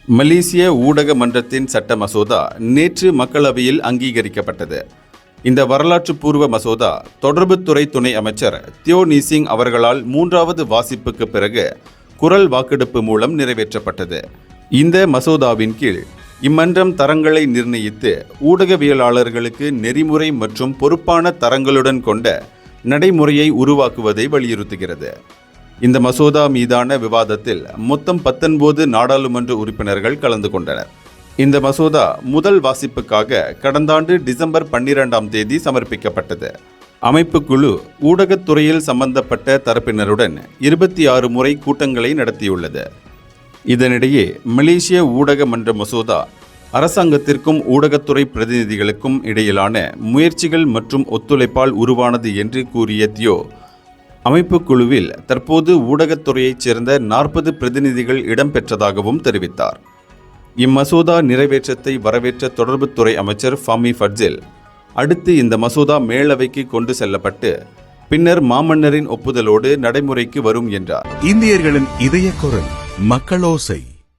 மலேசிய ஊடக மன்றத்தின் சட்ட மசோதா நேற்று மக்களவையில் அங்கீகரிக்கப்பட்டது. இந்த வரலாற்று பூர்வ மசோதா தொடர்புத்துறை துணை அமைச்சர் தியோ நீசிங் அவர்களால் 3வது வாசிப்புக்கு பிறகு குரல் வாக்கெடுப்பு மூலம் நிறைவேற்றப்பட்டது. இந்த மசோதாவின் கீழ் இம்மன்றம் தரங்களை நிர்ணயித்து ஊடகவியலாளர்களுக்கு நெறிமுறை மற்றும் பொறுப்பான தரங்களுடன் கொண்ட நடைமுறையை உருவாக்குவதை வலியுறுத்துகிறது. இந்த மசோதா மீதான விவாதத்தில் மொத்தம் 19 நாடாளுமன்ற உறுப்பினர்கள் கலந்து கொண்டனர். இந்த மசோதா முதல் வாசிப்புக்காக கடந்த ஆண்டு டிசம்பர் 12ஆம் தேதி சமர்ப்பிக்கப்பட்டது. அமைப்புக்குழு ஊடகத்துறையில் சம்பந்தப்பட்ட தரப்பினருடன் 26 முறை கூட்டங்களை நடத்தியுள்ளது. இதனிடையே மலேசிய ஊடக மன்ற மசோதா அரசாங்கத்திற்கும் ஊடகத்துறை பிரதிநிதிகளுக்கும் இடையிலான முயற்சிகள் மற்றும் ஒத்துழைப்பால் உருவானது என்று கூறிய தியோ, அமைப்புக்குழுவில் தற்போது ஊடகத்துறையைச் சேர்ந்த 40 பிரதிநிதிகள் இடம்பெற்றதாகவும் தெரிவித்தார். இம்மசோதா நிறைவேற்றத்தை வரவேற்ற தொடர்புத்துறை அமைச்சர் ஃபாமி ஃபட்சில், அடுத்து இந்த மசோதா மேலவைக்கு கொண்டு செல்லப்பட்டு பின்னர் மாமன்னரின் ஒப்புதலோடு நடைமுறைக்கு வரும் என்றார். இந்தியர்களின் இதய குரல் மக்களோசை.